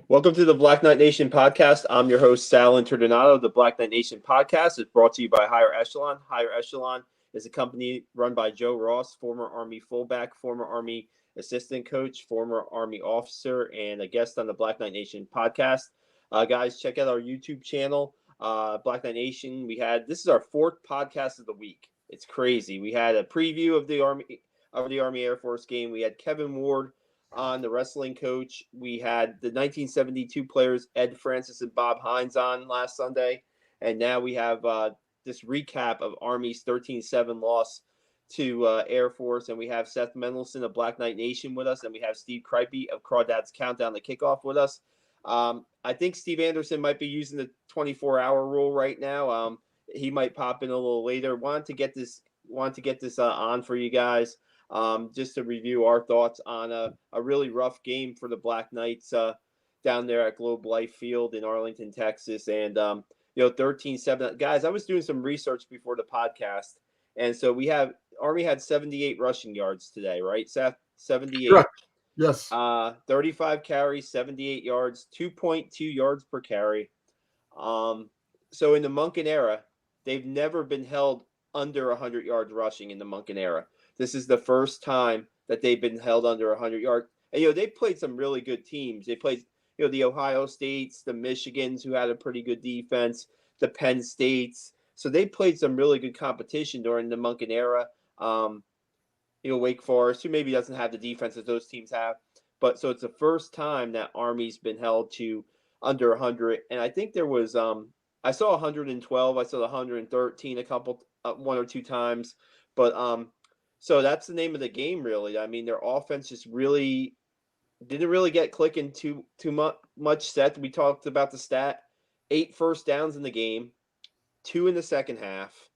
Welcome to the Black Knight Nation podcast. I'm your host, Sal Interdonato. The Black Knight Nation podcast is brought to you by Higher Echelon. Higher Echelon is a company run by Joe Ross, former Army fullback, former Army assistant coach, former Army officer, and a guest on the Black Knight Nation podcast. Guys, check out our YouTube channel, Black Knight Nation. This is our fourth podcast of the week. It's crazy. We had a preview of the Army Air Force game. We had Kevin Ward on, the wrestling coach. We had the 1972 players, Ed Francis and Bob Hines, on last Sunday. And now we have this recap of Army's 13-7 loss to Air Force. And we have Seth Mendelson of Black Knight Nation with us. And we have Steve Kripe of Crawdads Countdown to Kickoff with us. I think Steve Anderson might be using the 24-hour rule right now. He might pop in a little later. Want to get this on for you guys. Just to review our thoughts on a really rough game for the Black Knights down there at Globe Life Field in Arlington, Texas. And, 13-7. Guys, I was doing some research before the podcast. And so Army had 78 rushing yards today, right, Seth? 78. Correct. Yes. 35 carries, 78 yards, 2.2 yards per carry. So in the Monken era, they've never been held under 100 yards rushing in the Monken era. This is the first time that they've been held under 100 yards. And, they played some really good teams. They played, the Ohio States, the Michigans, who had a pretty good defense, the Penn States. So they played some really good competition during the Monken era. Wake Forest, who maybe doesn't have the defense that those teams have. But so it's the first time that Army's been held to under 100. And I think there was, I saw 112. I saw 113 one or two times. But, so that's the name of the game, really. I mean, their offense just really didn't really get clicking too much. Seth, we talked about the stat: 8 first downs in the game, 2 in the second half.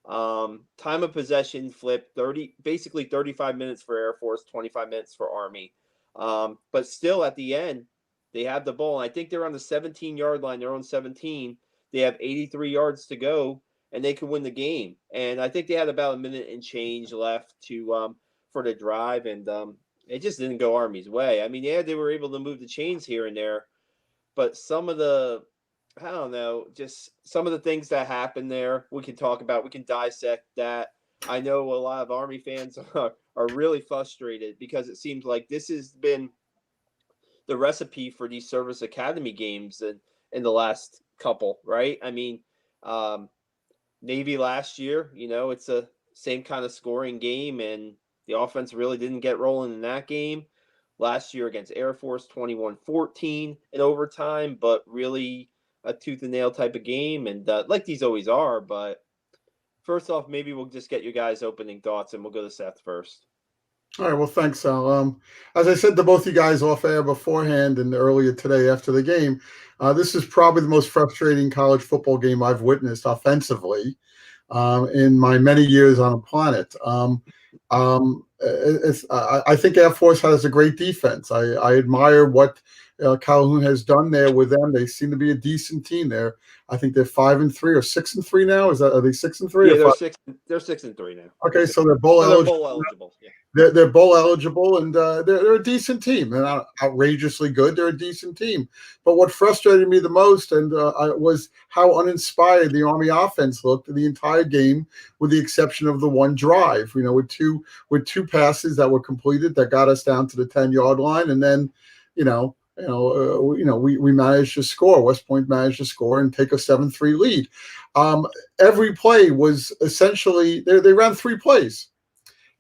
Time of possession flipped, basically 35 minutes for Air Force, 25 minutes for Army. But still, at the end, they have the ball. And I think they're on the 17-yard line. They're on 17. They have 83 yards to go, and they could win the game. And I think they had about a minute and change left for the drive, and it just didn't go Army's way. I mean, they were able to move the chains here and there, but some of the, I don't know, just some of the things that happened there, we can talk about. We can dissect that. I know a lot of Army fans are really frustrated because it seems like this has been the recipe for these service academy games in the last couple, right? I mean, Navy last year, it's a same kind of scoring game, and the offense really didn't get rolling in that game. Last year against Air Force, 21-14 in overtime, but really a tooth and nail type of game, and like these always are. But first off, maybe we'll just get you guys' opening thoughts, and we'll go to Seth first. All right. Well, thanks, Sal. As I said to both you guys off air beforehand and earlier today after the game, this is probably the most frustrating college football game I've witnessed offensively in my many years on the planet. I think Air Force has a great defense. I admire what Calhoun has done there with them. They seem to be a decent team there. I think they're 5-3 or 6-3 now. Are they 6-3? Yeah, they're 6-3 now. Okay, so they're bowl eligible. Yeah. They're bowl eligible, and they're a decent team. They're not outrageously good. They're a decent team. But what frustrated me the most was how uninspired the Army offense looked the entire game, with the exception of the one drive. With two passes that were completed that got us down to the 10-yard line, and then, we managed to score. West Point managed to score and take a 7-3 lead. Every play was essentially they ran 3 plays.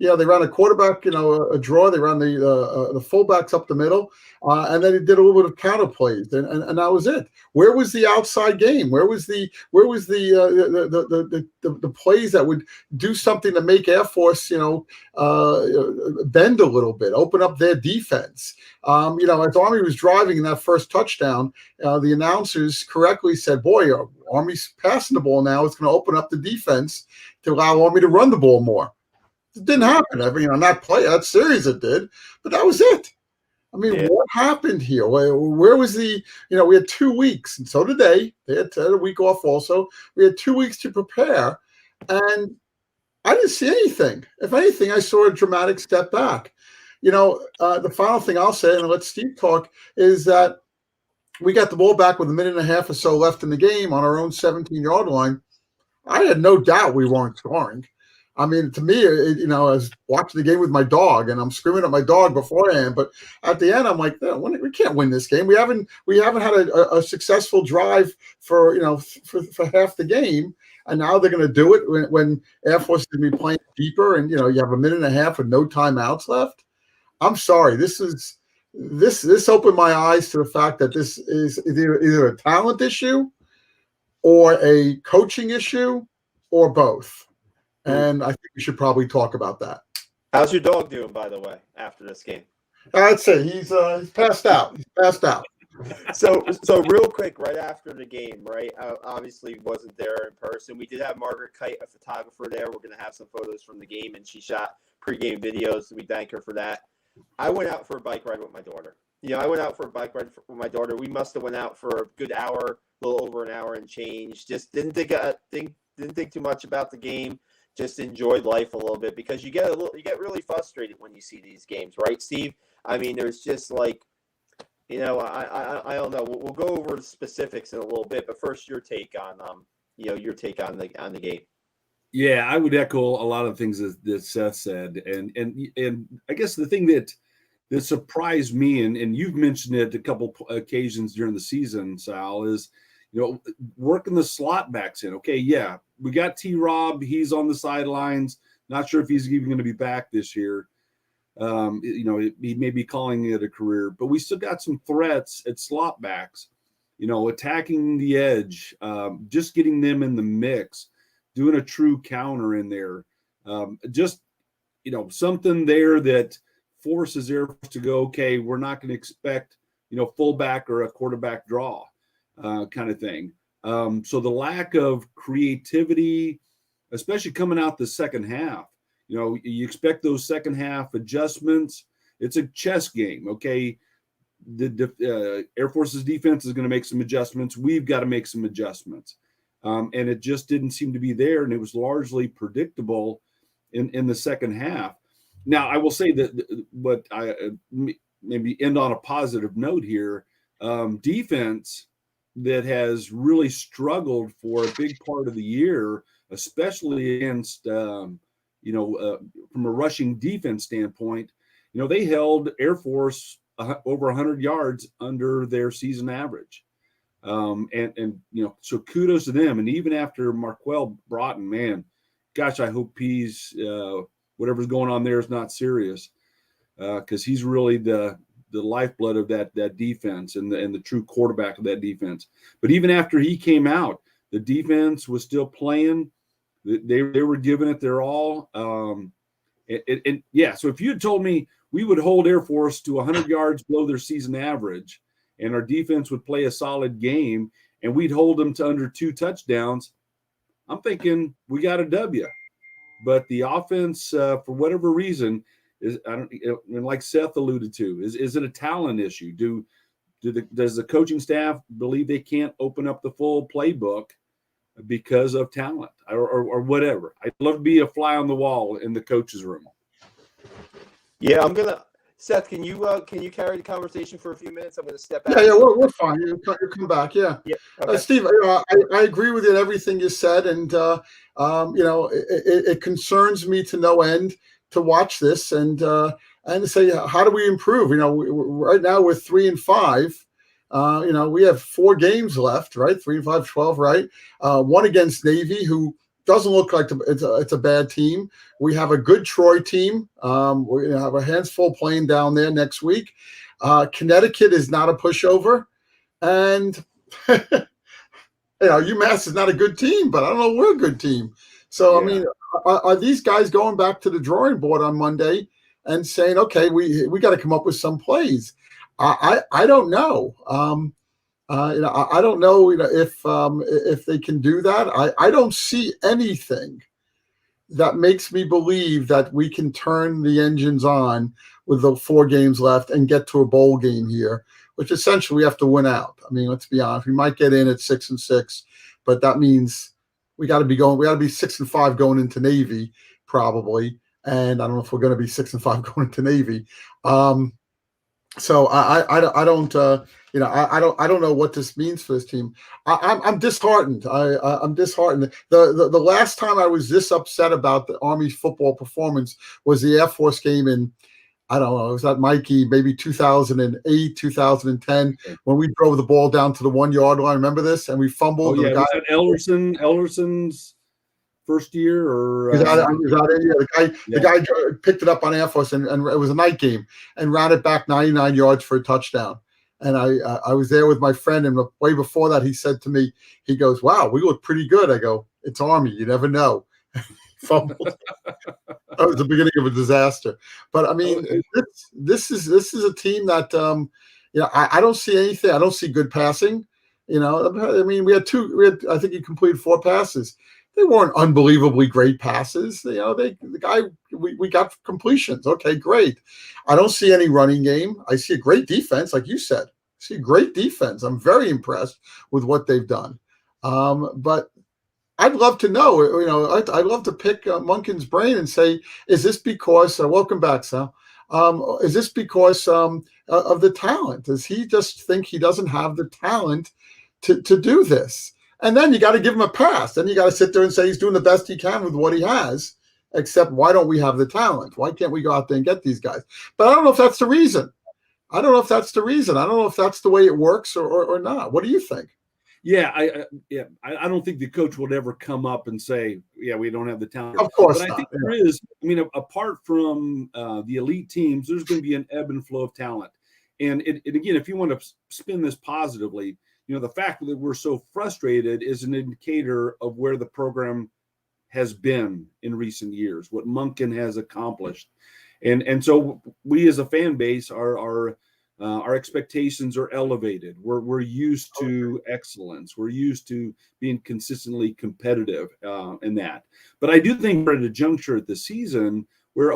They ran a quarterback, a draw. They ran the fullbacks up the middle, and then they did a little bit of counter plays, and that was it. Where was the outside game? Where was the plays that would do something to make Air Force, bend a little bit, open up their defense? As Army was driving in that first touchdown, the announcers correctly said, "Boy, Army's passing the ball now. It's going to open up the defense to allow Army to run the ball more." It didn't happen. Not play, that series it did, but that was it. What happened here? Where was we had 2 weeks, and so did they. They had a week off also. We had 2 weeks to prepare, and I didn't see anything. If anything, I saw a dramatic step back. The final thing I'll say, and let Steve talk, is that we got the ball back with a minute and a half or so left in the game on our own 17-yard line. I had no doubt we weren't scoring. I mean, to me, I was watching the game with my dog, and I'm screaming at my dog beforehand. But at the end, I'm like, no, we can't win this game. We haven't had a successful drive for for half the game, and now they're going to do it when Air Force is going to be playing deeper, and you have a minute and a half with no timeouts left. I'm sorry. This opened my eyes to the fact that this is either a talent issue or a coaching issue or both. And I think we should probably talk about that. How's your dog doing, by the way, after this game? I'd say he's passed out. He's passed out. So real quick, right after the game, right? I obviously wasn't there in person. We did have Margaret Kite, a photographer, there. We're going to have some photos from the game, and she shot pregame videos. We thank her for that. I went out for a bike ride with my daughter. I went out for a bike ride with my daughter. We must have went out for a good hour, a little over an hour and change. Just didn't think too much about the game. Just enjoyed life a little bit, because you get really frustrated when you see these games, right, Steve? I mean, there's just like, I don't know. We'll go over the specifics in a little bit, but first, your take on the game. Yeah, I would echo a lot of things that Seth said, and I guess the thing that surprised me, and you've mentioned it a couple occasions during the season, Sal, is working the slot backs in. Okay, yeah, we got T-Rob. He's on the sidelines. Not sure if he's even going to be back this year. He may be calling it a career, but we still got some threats at slot backs, attacking the edge, just getting them in the mix, doing a true counter in there. Something there that forces Air Force to go, okay, we're not going to expect, fullback or a quarterback draw kind of thing. So the lack of creativity, especially coming out the second half, you expect those second half adjustments. It's a chess game. Okay. The Air Force's defense is going to make some adjustments. We've got to make some adjustments. And it just didn't seem to be there. And it was largely predictable in the second half. Now, I will say that what I maybe end on a positive note here, defense that has really struggled for a big part of the year, especially against, from a rushing defense standpoint, they held Air Force over 100 yards under their season average. So kudos to them. And even after Marquel Broughton, man, gosh, I hope he's whatever's going on there is not serious, because he's really the lifeblood of that defense and the true quarterback of that defense. But even after he came out, the defense was still playing. They were giving it their all. So if you had told me we would hold Air Force to 100 yards below their season average, and our defense would play a solid game, and we'd hold them to under 2 touchdowns, I'm thinking we got a W. But the offense, for whatever reason, like Seth alluded to, is it a talent issue? Does the coaching staff believe they can't open up the full playbook because of talent or whatever? I'd love to be a fly on the wall in the coach's room. Yeah, Seth, can you carry the conversation for a few minutes? I'm going to step out. Yeah, we're fine. You come back. Yeah. Okay. Steve, I agree with you in everything you said, and it concerns me to no end to watch this and to say, how do we improve? Right now we're 3-5. We have 4 games left, right? 3-5, 12, right? One against Navy, who doesn't look like it's a bad team. We have a good Troy team. We have our hands full playing down there next week. Connecticut is not a pushover, and UMass is not a good team, but I don't know, we're a good team. So yeah. I mean, are these guys going back to the drawing board on Monday and saying, okay, we got to come up with some plays? I don't know. I don't know if they can do that. I don't see anything that makes me believe that we can turn the engines on with the 4 games left and get to a bowl game here, which essentially we have to win out. I mean, let's be honest. We might get in at 6-6, but that means we got to be 6-5 going into Navy probably. And I don't know if we're going to be 6-5 going into Navy. So I don't I don't know what this means for this team. I'm disheartened. I'm disheartened. The last time I was this upset about the Army's football performance was the Air Force game in, I don't know, it was at Mikey, maybe 2008, 2010, when we drove the ball down to the 1 yard line. Remember this? And we fumbled. Oh yeah, The guy, was that Ellerson's first year or he was out India. The guy picked it up on Air Force, and it was a night game, and ran it back 99 yards for a touchdown. And I was there with my friend, and way before that, he said to me, he goes, "Wow, we look pretty good." I go, "It's Army. You never know." Fumbled. That was the beginning of a disaster. But I mean, this is a team that I don't see anything. I don't see good passing. I mean, we had I think he completed 4 passes. They weren't unbelievably great passes. We got completions. Okay, great. I don't see any running game. I see a great defense, like you said. I see a great defense. I'm very impressed with what they've done. But I'd love to know, I'd love to pick Monken's brain and say, is this because, welcome back, Sal, is this because of the talent? Does he just think he doesn't have the talent to do this? And then you got to give him a pass. Then you got to sit there and say he's doing the best he can with what he has, except why don't we have the talent? Why can't we go out there and get these guys? But I don't know if that's the reason. I don't know if that's the way it works or not. What do you think? Yeah, I don't think the coach would ever come up and say, "Yeah, we don't have the talent." Of course, but I think there is. I mean, apart from the elite teams, there's going to be an ebb and flow of talent. And again, if you want to spin this positively, the fact that we're so frustrated is an indicator of where the program has been in recent years, what Monken has accomplished, and so we as a fan base our expectations are elevated. We're used to excellence. We're used to being consistently competitive in that. But I do think we're at a juncture at the season where,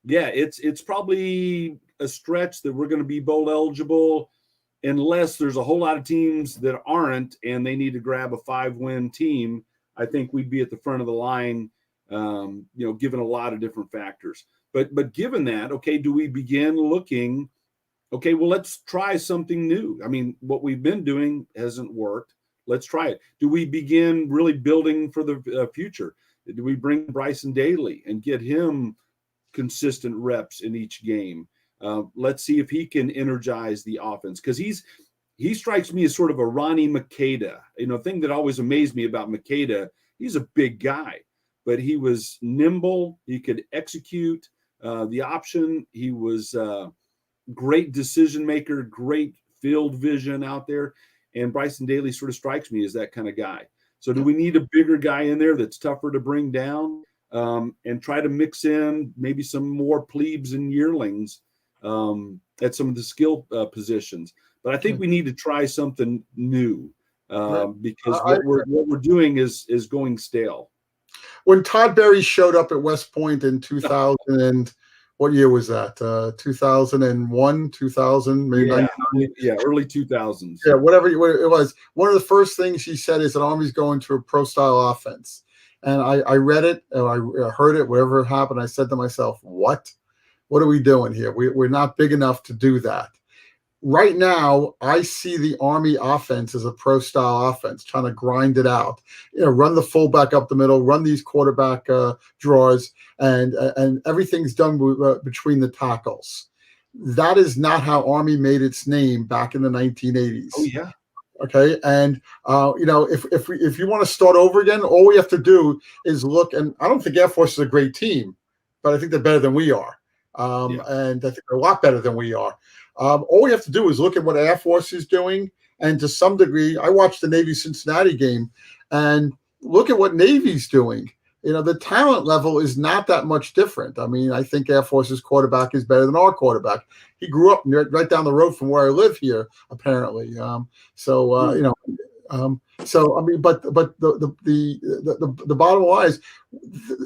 it's probably a stretch that we're going to be bowl eligible unless there's a whole lot of teams that aren't and they need to grab a 5-win team. I think we'd be at the front of the line, given a lot of different factors. But given that, do we begin looking – okay, well, let's try something new. I mean, what we've been doing hasn't worked. Let's try it. Do we begin really building for the future? Do we bring Bryson Daly and get him consistent reps in each game? Let's see if he can energize the offense, because he strikes me as sort of a Ronnie Makeda. Thing that always amazed me about Makeda, he's a big guy, but he was nimble. He could execute the option. He was great decision maker, great field vision out there. And Bryson Daly sort of strikes me as that kind of guy. So do we need a bigger guy in there that's tougher to bring down and try to mix in maybe some more plebes and yearlings at some of the skill positions? But I think we need to try something new because what we're doing is going stale. When Todd Berry showed up at West Point in 2000 and what year was that? 2001, 2000, maybe 99? Yeah, early 2000s. Yeah, whatever it was. One of the first things he said is that Army's going to a pro-style offense. And I read it, and I heard it, whatever happened. I said to myself, what? What are we doing here? We're not big enough to do that. Right now, I see the Army offense as a pro-style offense, trying to grind it out. Run the fullback up the middle, run these quarterback draws, and everything's done between the tackles. That is not how Army made its name back in the 1980s. Oh yeah. Okay, and if you want to start over again, all we have to do is look. And I don't think Air Force is a great team, but I think they're better than we are, and I think they're a lot better than we are. All we have to do is look at what Air Force is doing, and to some degree, I watched the Navy-Cincinnati game, and look at what Navy's doing. The talent level is not that much different. I mean, I think Air Force's quarterback is better than our quarterback. He grew up right down the road from where I live here, apparently. So I mean, but the bottom line is,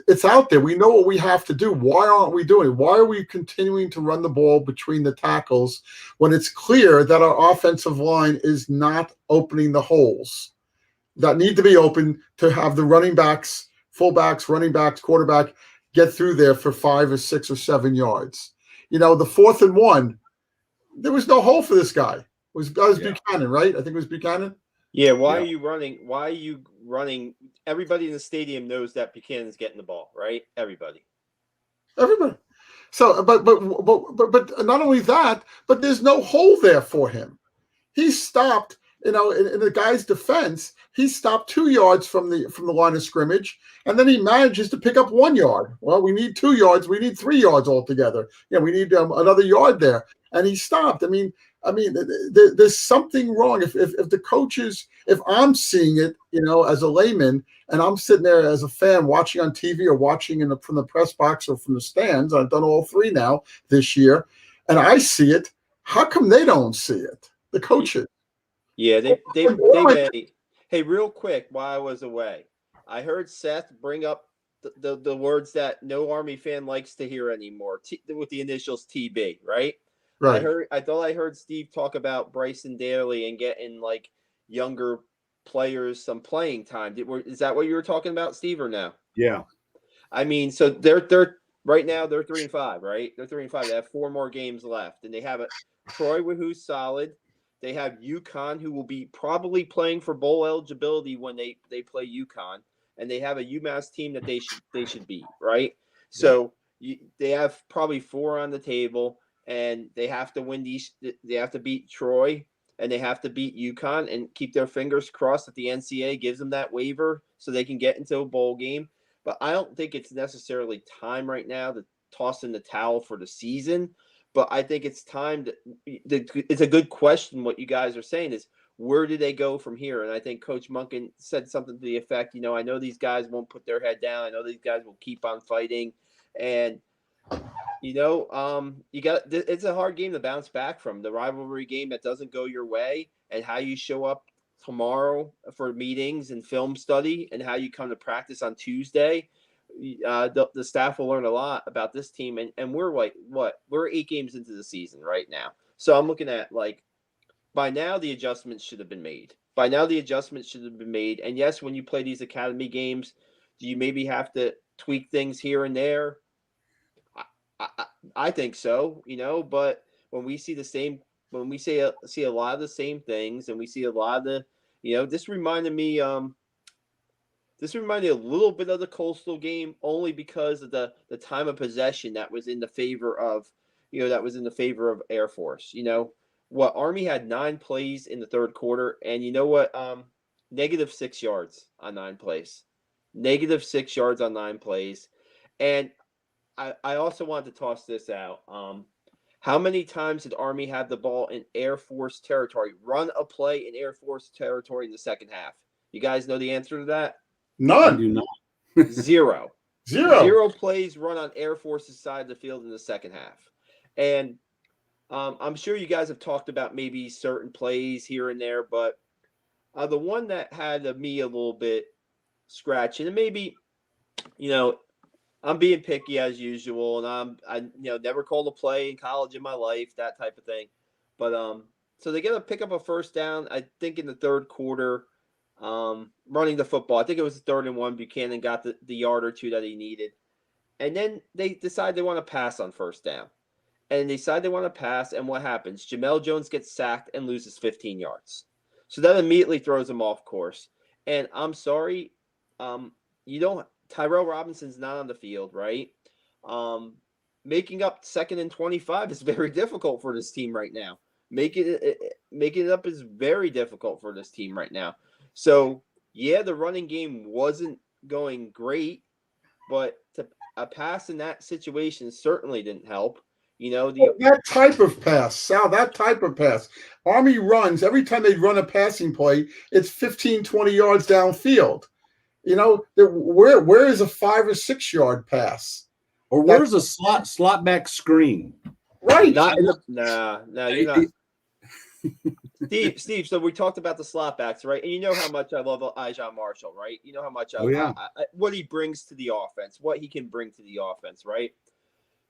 it's out there. We know what we have to do. Why aren't we doing it? Why are we continuing to run the ball between the tackles when it's clear that our offensive line is not opening the holes that need to be open to have the running backs, fullbacks, running backs, quarterback get through there for 5 or 6 or 7 yards? The 4th and 1. there was no hole for this guy. It was Yeah. Buchanan, right? I think it was Buchanan. Yeah, why Yeah. are you running? Why are you running? Everybody in the stadium knows that Buchanan's getting the ball, right? Everybody. Everybody. So, but not only that, but there's no hole there for him. He stopped, in the guy's defense, he stopped 2 yards from the line of scrimmage, and then he manages to pick up 1 yard. Well, we need 2 yards. We need 3 yards altogether. We need another yard there, and he stopped. There's something wrong. If the coaches, if I'm seeing it, as a layman, and I'm sitting there as a fan watching on TV or watching from the press box or from the stands, I've done all three now this year, and I see it. How come they don't see it? The coaches. Yeah, they. Hey, real quick, while I was away, I heard Seth bring up the words that no Army fan likes to hear anymore, with the initials TB, right? Right. I thought I heard Steve talk about Bryson Daly and getting like younger players some playing time. Is that what you were talking about, Steve, or no? Yeah. I mean, so they're right now they're 3-5, right? They're 3-5. They have 4 more games left, and they have Troy, who's solid. They have UConn, who will be probably playing for bowl eligibility when they play UConn, and they have a UMass team that they should beat, right? So they have probably 4 on the table, and they have to win these. They have to beat Troy, and they have to beat UConn, and keep their fingers crossed that the NCAA gives them that waiver so they can get into a bowl game. But I don't think it's necessarily time right now to toss in the towel for the season. But I think it's time it's a good question. What you guys are saying is, where do they go from here? And I think Coach Monken said something to the effect, I know these guys won't put their head down. I know these guys will keep on fighting. And, it's a hard game to bounce back from. The rivalry game that doesn't go your way, and how you show up tomorrow for meetings and film study, and how you come to practice on Tuesday. The staff will learn a lot about this team, and we're we're 8 games into the season right now. So I'm looking at by now the adjustments should have been made. And yes, when you play these academy games, do you maybe have to tweak things here and there? I think so, but when we see see a lot of the same things, and we see a lot of the, this reminded me a little bit of the Coastal game, only because of the time of possession that was in the favor of, Air Force. What Army had 9 plays in the third quarter, and you know what? -6 yards on 9 plays. -6 yards on 9 plays. And I also wanted to toss this out. How many times did Army have the ball in Air Force territory, run a play in Air Force territory in the second half? You guys know the answer to that? I None. do not. 0. 0 plays run on Air Force's side of the field in the second half. And I'm sure you guys have talked about maybe certain plays here and there, but the one that had me a little bit scratching, and maybe, I'm being picky as usual, and I never called a play in college in my life, that type of thing. But so they get to pick up a first down, I think, in the third quarter, running the football. I think it was 3rd and 1. Buchanan got the yard or 2 that he needed, and then they decide they want to pass on first down, and they decide they want to pass. And what happens? Jamel Jones gets sacked and loses 15 yards. So that immediately throws him off course. And I'm sorry, Tyrell Robinson's not on the field, right? Making up 2nd and 25 is very difficult for this team right now. Making it up is very difficult for this team right now. So, yeah, the running game wasn't going great, but a pass in that situation certainly didn't help. That type of pass, Sal, that type of pass. Army runs, every time they run a passing play, it's 15, 20 yards downfield. Where is a 5 or 6 yard pass? Or where's a slot back screen? Right. You're not. Steve, so we talked about the slot backs, right? And you know how much I love Elijah Marshall, right? You know how much what he brings to the offense, what he can bring to the offense, right?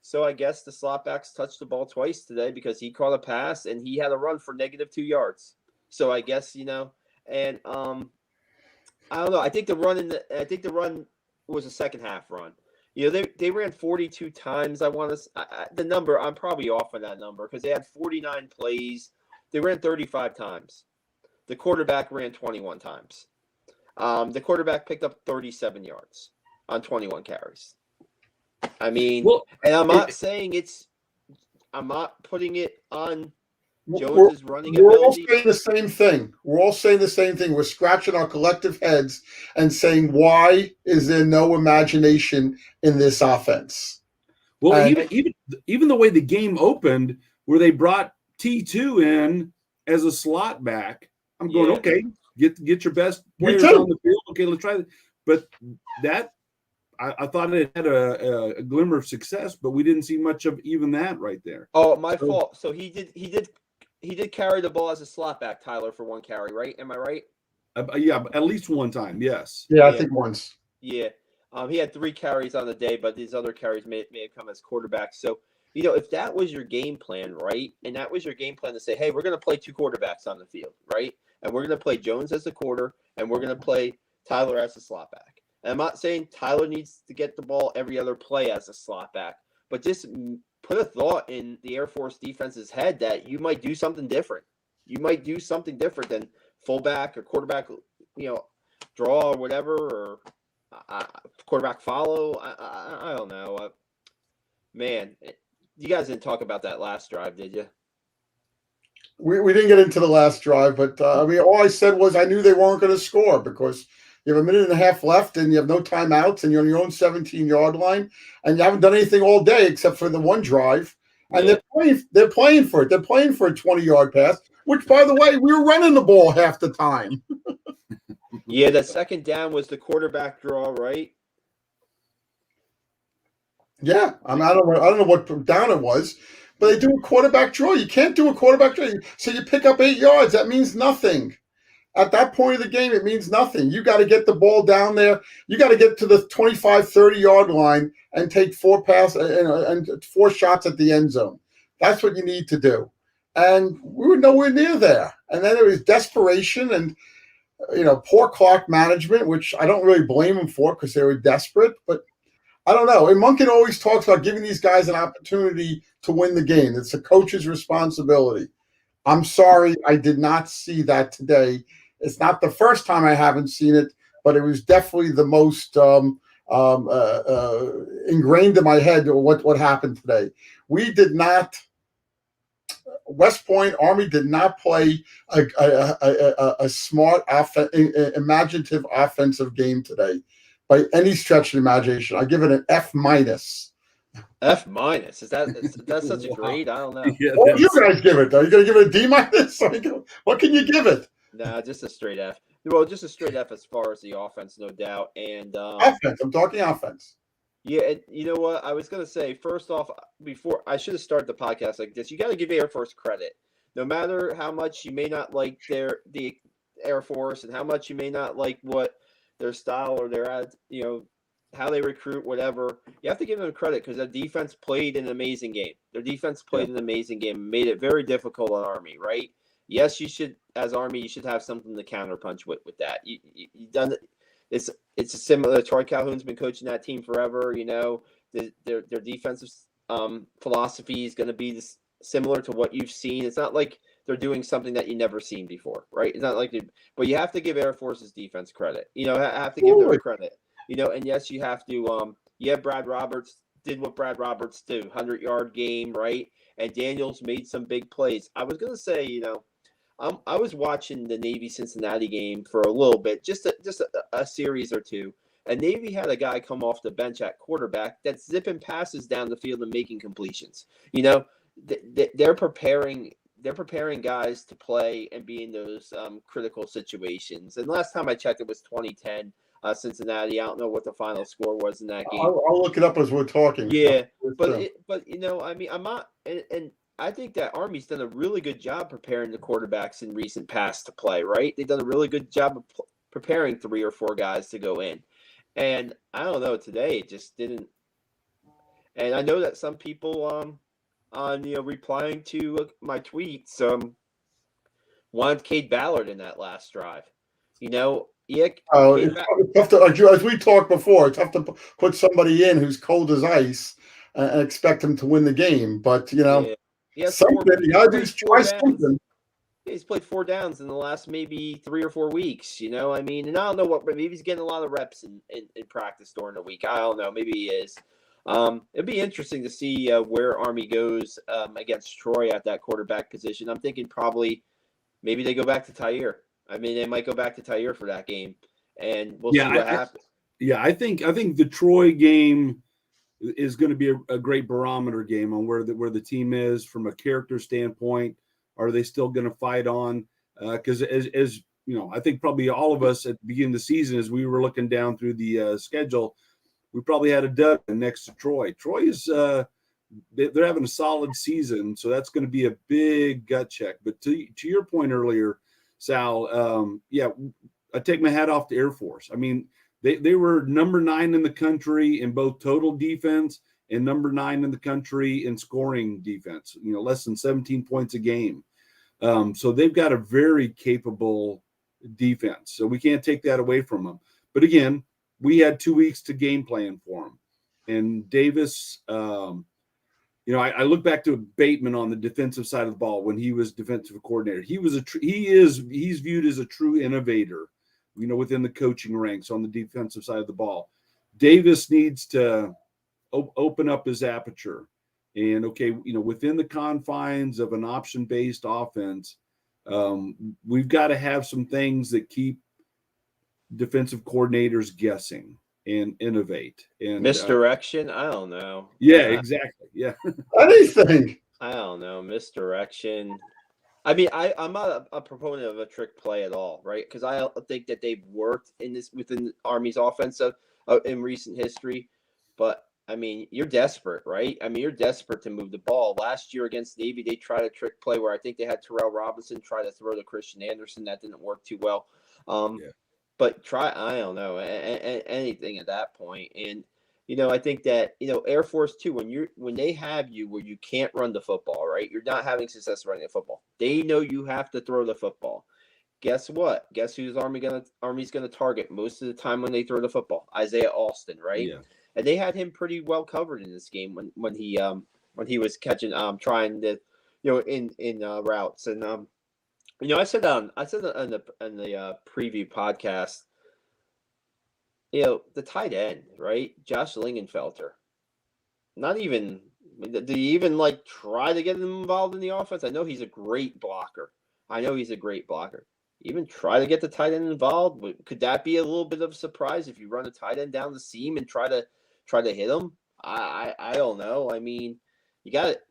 So I guess the slot backs touched the ball twice today, because he caught a pass and he had a run for -2 yards. So I guess, and I don't know. I think the run was a second half run. You know, they ran 42 times. I want to the number. I'm probably off on that number because they had 49 plays. They ran 35 times. The quarterback ran 21 times. The quarterback picked up 37 yards on 21 carries. I mean, Well, and I'm not saying I'm not putting it on We're, Jones's running we're all ability. saying the same thing. We're all saying the same thing. We're scratching our collective heads and saying, why is there no imagination in this offense? well, And- even the way the game opened, where they brought T2 in as a slot back, I'm going, Yeah. okay, get your best Me players too. on the field. Okay, let's try it. But that I thought it had a glimmer of success, but we didn't see much of even that right there. Oh, my So- fault. So he did carry the ball as a slot back, Tyler, for one carry, right? Am I right? Yeah, at least one time, yes. Yeah, I Yeah. think once. Yeah. He had 3 carries on the day, but these other carries may have come as quarterbacks. So, you know, if that was your game plan, right? And that was your game plan to say, hey, we're going to play 2 quarterbacks on the field, right? And we're going to play Jones as a quarter, and we're going to play Tyler as a slot back. And I'm not saying Tyler needs to get the ball every other play as a slot back, but just put a thought in the Air Force defense's head that you might do something different. You might do something different than fullback or quarterback, you know, draw or whatever, or quarterback follow. I don't know. Man, you guys didn't talk about that last drive, did you? We didn't get into the last drive, but I mean, all I said was I knew they weren't going to score because you have a minute and a half left and you have no timeouts and you're on your own 17-yard line and you haven't done anything all day except for the one drive. And Yeah. they're playing for it. They're playing for a 20-yard pass, which, by the way, we were running the ball half the time. Yeah, the second down was the quarterback draw, right? Yeah, I mean, I don't know what down it was, but they do a quarterback draw. You can't do a quarterback draw. So you pick up 8 yards. That means nothing. At that point of the game, it means nothing. You got to get the ball down there. You got to get to the 25, 30-yard line and take 4 passes and 4 shots at the end zone. That's what you need to do. And we were nowhere near there. And then it was desperation and, poor clock management, which I don't really blame them for because they were desperate. But I don't know. And Monken always talks about giving these guys an opportunity to win the game. It's the coach's responsibility. I'm sorry, I did not see that today. It's not the first time I haven't seen it, but it was definitely the most ingrained in my head what happened today. We did not. West Point Army did not play a smart, imaginative offensive game today by any stretch of the imagination. I give it an F minus. F minus. That's such a grade? I don't know. Yeah, What would you that's- guys give it? Are you going to give it a D minus? What can you give it? Nah, just a straight F. Well, just a straight F as far as the offense, no doubt. And Offense. I'm talking offense. yeah, and you know what? I was gonna say first off, before I should have started the podcast like this. You got to give Air Force credit, no matter how much you may not like the Air Force and how much you may not like what their style or their how they recruit, whatever. You have to give them credit because their defense played an amazing game. Their defense played an amazing game, made it very difficult on Army, right? Yes, you should, as Army, you should have something to counterpunch with that. You done it. It's a similar. Troy Calhoun's been coaching that team forever. You know, their defensive philosophy is going to be similar to what you've seen. It's not like they're doing something that you never seen before, right? It's not like, but you have to give Air Force's defense credit. You know, have to give them credit. You know, and yes, you have to. Brad Roberts did what Brad Roberts do, 100-yard game, right? And Daniels made some big plays. I was gonna say, I was watching the Navy Cincinnati game for a little bit, just a series or two. And Navy had a guy come off the bench at quarterback that's zipping passes down the field and making completions. You know, they're preparing guys to play and be in those critical situations. And last time I checked, it was 2010 Cincinnati. I don't know what the final score was in that game. I'll look it up as we're talking. Yeah, but I mean, I'm not and. I think that Army's done a really good job preparing the quarterbacks in recent past to play, right? They've done a really good job of preparing 3 or 4 guys to go in. And I don't know, today it just didn't. And I know that some people replying to my tweets wanted Cade Ballard in that last drive. You know, Yeah, Oh, came it's back. probably tough to, as we talked before, it's tough to put somebody in who's cold as ice and expect him to win the game. But Yeah, he has something you He's gotta do played is four try downs. something. He's played 4 downs in the last maybe 3 or 4 weeks. I mean, and I don't know what. Maybe he's getting a lot of reps in practice during the week. I don't know. Maybe he is. It'd be interesting to see where Army goes against Troy at that quarterback position. I'm thinking probably maybe they go back to Tyre. I mean, they might go back to Tyre for that game, and we'll see Yeah, what happens. I think the Troy game is going to be a great barometer game on where the team is from a character standpoint. Are they still going to fight on? Because as you know, I think probably all of us at the beginning of the season, as we were looking down through the schedule, we probably had a dud next to Troy. Troy is they're having a solid season, so that's going to be a big gut check. But to your point earlier, Sal, yeah, I take my hat off to Air Force. I mean, they were number 9 in the country in both total defense and number 9 in the country in scoring defense. Less than 17 points a game. So they've got a very capable defense. So we can't take that away from them. But again, we had 2 weeks to game plan for them. And Davis, I look back to Bateman on the defensive side of the ball when he was defensive coordinator. He's viewed as a true innovator, within the coaching ranks on the defensive side of the ball. Davis needs to open up his aperture. And within the confines of an option-based offense, we've got to have some things that keep defensive coordinators guessing and innovate. And Misdirection? I don't know. yeah, exactly. Yeah. Anything. I don't know. Misdirection. I mean, I'm not a proponent of a trick play at all, right? Because I think that they've worked within Army's offense in recent history. But I mean, you're desperate, right? I mean, you're desperate to move the ball. Last year against Navy, they tried a trick play where I think they had Terrell Robinson try to throw to Christian Anderson. That didn't work too well. Yeah. But I don't know, anything at that point. And I think that Air Force too, when they have you where you can't run the football, right? You're not having success running the football. They know you have to throw the football. Guess what? Guess who's Army's gonna target most of the time when they throw the football? Isaiah Alston, right? Yeah. And they had him pretty well covered in this game when he was catching trying to in routes. And I said in the preview podcast, the tight end, right? Josh Lingenfelter. Not even did he even try to get him involved in the offense? I know he's a great blocker. Even try to get the tight end involved. Could that be a little bit of a surprise if you run a tight end down the seam and try to hit him? I don't know. I mean, you got it.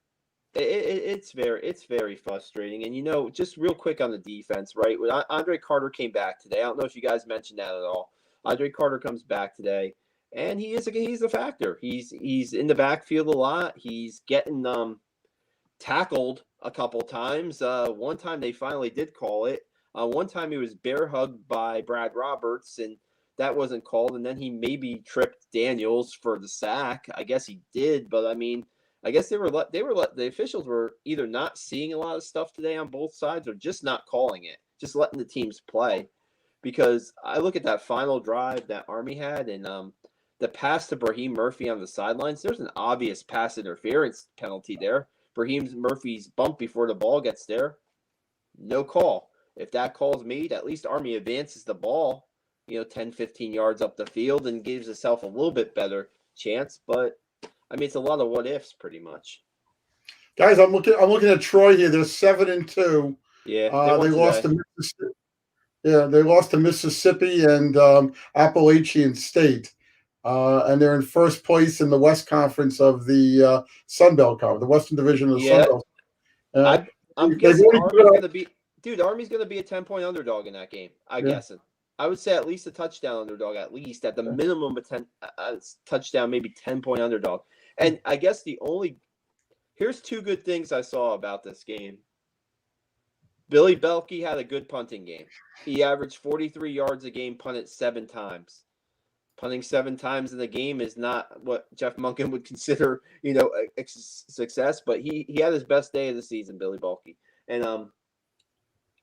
It's very frustrating. And just real quick on the defense, right? When Andre Carter came back today, I don't know if you guys mentioned that at all. Andre Carter comes back today, and he's a factor. He's in the backfield a lot. He's getting tackled a couple times. One time they finally did call it. One time he was bear hugged by Brad Roberts, and that wasn't called. And then he maybe tripped Daniels for the sack. I guess he did, but I mean, I guess the officials were either not seeing a lot of stuff today on both sides or just not calling it, just letting the teams play. Because I look at that final drive that Army had and the pass to Brahim Murphy on the sidelines, there's an obvious pass interference penalty there. Brahim Murphy's bump before the ball gets there, no call. If that call's made, at least Army advances the ball, 10, 15 yards up the field and gives itself a little bit better chance. But I mean, it's a lot of what ifs, pretty much. Guys, I'm looking at Troy here. They're 7-2. Yeah, they lost to Mississippi. Yeah, they lost to Mississippi and Appalachian State, and they're in first place in the West Conference of the Sun Belt Conference, the Western Division of the Sun Belt. I'm guessing Army's going to be. Dude, Army's going to be a 10-point underdog in that game. I'm guessing. I would say at least a touchdown underdog, at the minimum a touchdown, maybe 10-point underdog. And I guess here's 2 good things I saw about this game. Billy Belke had a good punting game. He averaged 43 yards a game, punted 7 times. Punting 7 times in the game is not what Jeff Monken would consider, a success, but he had his best day of the season, Billy Belke. And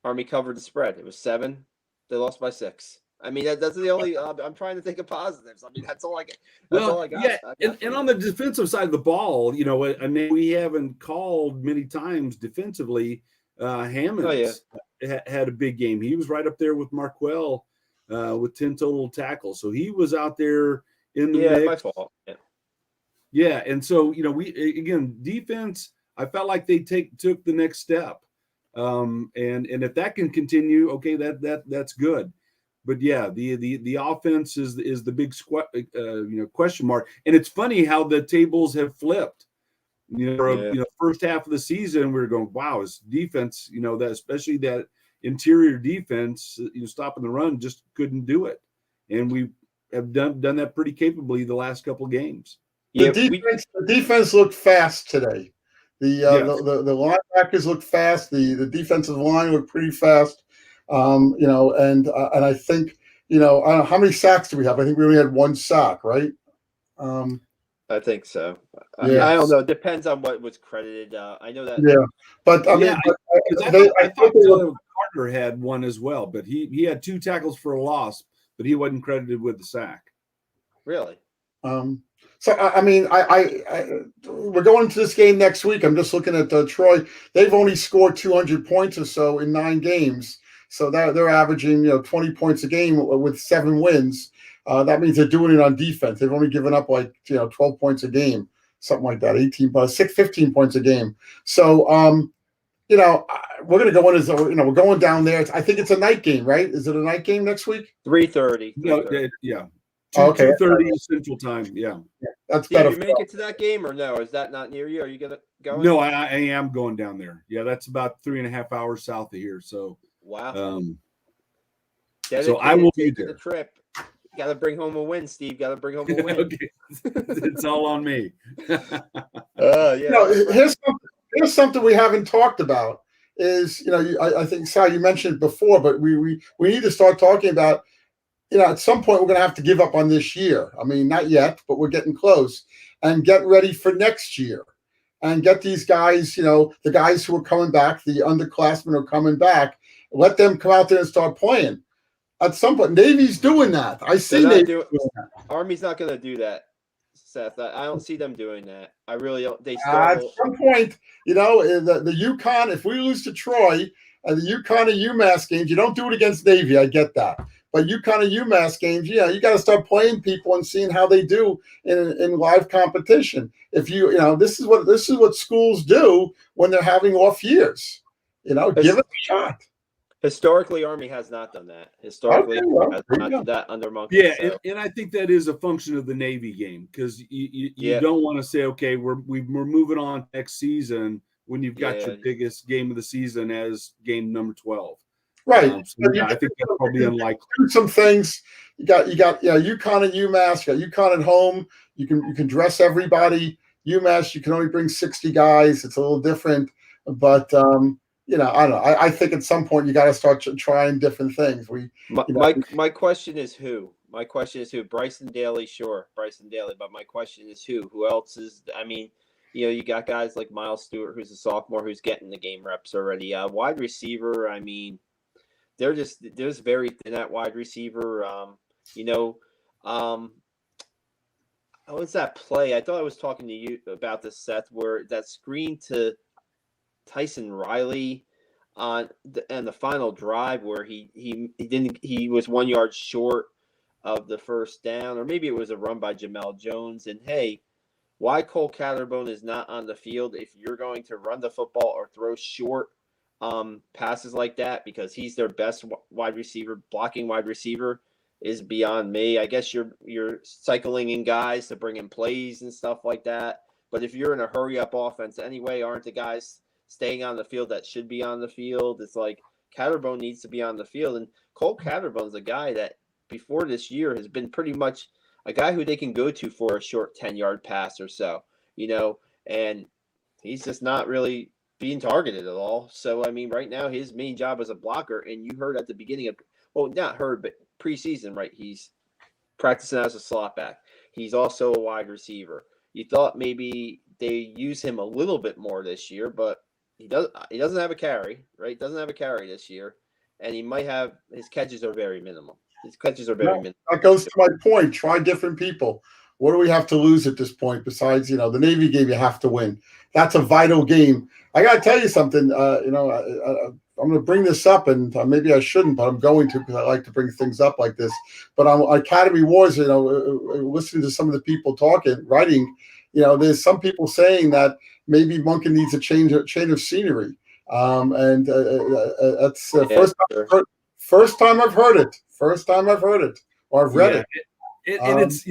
Army covered the spread. It was 7. They lost by 6. I mean, that's the only. I'm trying to think of positives. I mean, that's all I get. That's Well, all I got. yeah, I got and on the defensive side of the ball, you know, a name we haven't called many times defensively, Hammonds had a big game. He was right up there with Marquell with 10 total tackles. So he was out there in the mix. My fault. Yeah, and so you know, we again defense. I felt like they took the next step, and if that can continue, okay, that's good. But yeah, the offense is the big question mark. And it's funny how the tables have flipped. First half of the season we were going, wow, it's defense. You know, that especially that interior defense, stopping the run just couldn't do it, and we have done that pretty capably the last couple of games. The defense looked fast today. The linebackers looked fast. The defensive line looked pretty fast. And I think, I don't know, how many sacks do we have? I think we only had one sack, right? I think so. Yeah. I don't know. It depends on what was credited. I know that. Yeah, but I mean, I thought Carter had one as well, but he had 2 tackles for a loss, but he wasn't credited with the sack. Really? So I mean, we're going into this game next week. I'm just looking at Troy. They've only scored 200 points or so in 9 games. So they're averaging 20 points a game with 7 wins. That means they're doing it on defense. They've only given up 12 points a game, something like that. 15 points a game. So we're going to go in we're going down there. I think it's a night game, right? Is it a night game next week? 3:30. Yeah. 2:30 Central Time. Yeah. That's better. Did you make it to that game or no? Is that not near you? Are you gonna go? No, I am going down there. Yeah, that's about 3.5 hours south of here. So wow. So I will be there. The trip. Got to bring home a win, Steve. Got to bring home a win. Okay. It's all on me. Yeah. Here's something we haven't talked about. Is I think Sal, you mentioned it before, but we need to start talking about. At some point we're going to have to give up on this year. I mean, not yet, but we're getting close, and get ready for next year, and get these guys. The guys who are coming back, the underclassmen are coming back. Let them come out there and start playing. At some point, Navy's doing that. I see Navy doing that. Army's not going to do that, Seth. I don't see them doing that. I really don't. They still at some point, the UConn. If we lose to Troy and the UConn and UMass games, you don't do it against Navy. I get that, but UConn and UMass games, you got to start playing people and seeing how they do in live competition. If this is what schools do when they're having off years. Give it a shot. Historically, Army has not done that. Historically, has not done that under Monkey. Yeah, and I think that is a function of the Navy game, because you don't want to say, okay, we're moving on next season when you've got your biggest game of the season as game number 12. Right. I think that's probably unlikely. Do some things. You got UConn and UMass. You got UConn at home. You can dress everybody. UMass, you can only bring 60 guys. It's a little different, but I don't know. I think at some point you got to start trying different things. My question is who? My question is who? Bryson Daly, sure, Bryson Daly. But my question is who? Who else is? I mean, you got guys like Miles Stewart, who's a sophomore, who's getting the game reps already. Wide receiver. I mean, they're just very thin at wide receiver. What was that play? I thought I was talking to you about this, Seth, where that screen to Tyson Riley on the final drive where he was 1 yard short of the first down, or maybe it was a run by Jamel Jones. And hey, why Cole Catterbone is not on the field if you're going to run the football or throw short passes like that, because he's their best wide receiver, blocking wide receiver, is beyond me. I guess you're cycling in guys to bring in plays and stuff like that. But if you're in a hurry up offense anyway, aren't the guys staying on the field that should be on the field? It's like Catterbone needs to be on the field. And Cole Catterbone's a guy that before this year has been pretty much a guy who they can go to for a short 10-yard pass or so, and he's just not really being targeted at all. So, I mean, right now his main job is a blocker, and you heard at the beginning of, well, not heard, but preseason, right? He's practicing as a slot back. He's also a wide receiver. You thought maybe they use him a little bit more this year, but he doesn't have a carry, right? Doesn't have a carry this year, and he might have, his catches are very minimal. His catches are very No, minimal. that goes to my point. Try different people. What do we have to lose at this point besides, the Navy game you have to win? That's a vital game. I got to tell you something. I'm going to bring this up, and maybe I shouldn't, but I'm going to because I like to bring things up like this. But on Academy Wars, listening to some of the people talking, writing, there's some people saying that maybe Monken needs a change of scenery. And that's the Yeah, sure. first time I've heard it. First time I've heard it, or I've read it. And it's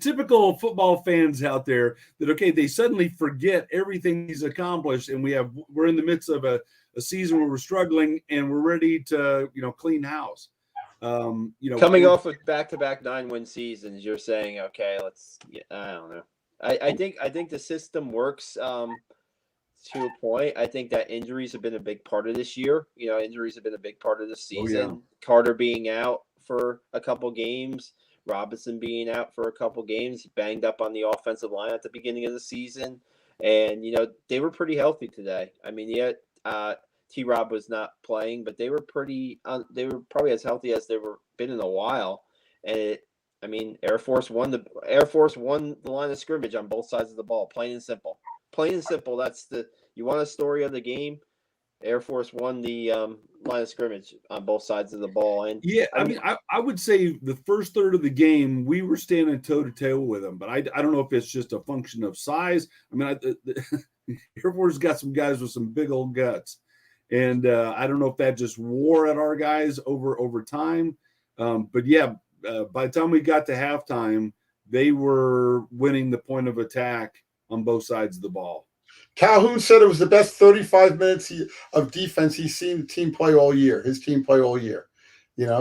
typical football fans out there that they suddenly forget everything he's accomplished, and we're in the midst of a season where we're struggling and we're ready to clean house. Coming off of back-to-back 9-win seasons, you're saying I don't know. I think the system works to a point. I think that injuries have been a big part of this year. Injuries have been a big part of this season. Oh, yeah. Carter being out for a couple games, Robinson being out for a couple games, banged up on the offensive line at the beginning of the season. And, they were pretty healthy today. I mean, T-Rob was not playing, but they were probably as healthy as they've been in a while. And Air Force won the line of scrimmage on both sides of the ball, plain and simple. Plain and simple. You want a story of the game? Air Force won the line of scrimmage on both sides of the ball. And yeah, I would say the first third of the game we were standing toe to toe with them, but I don't know if it's just a function of size. Air Force got some guys with some big old guts, and I don't know if that just wore at our guys over time. But yeah, by the time we got to halftime, they were winning the point of attack on both sides of the ball. Calhoun said it was the best 35 minutes of defense he's seen the team play all year. His team play all year.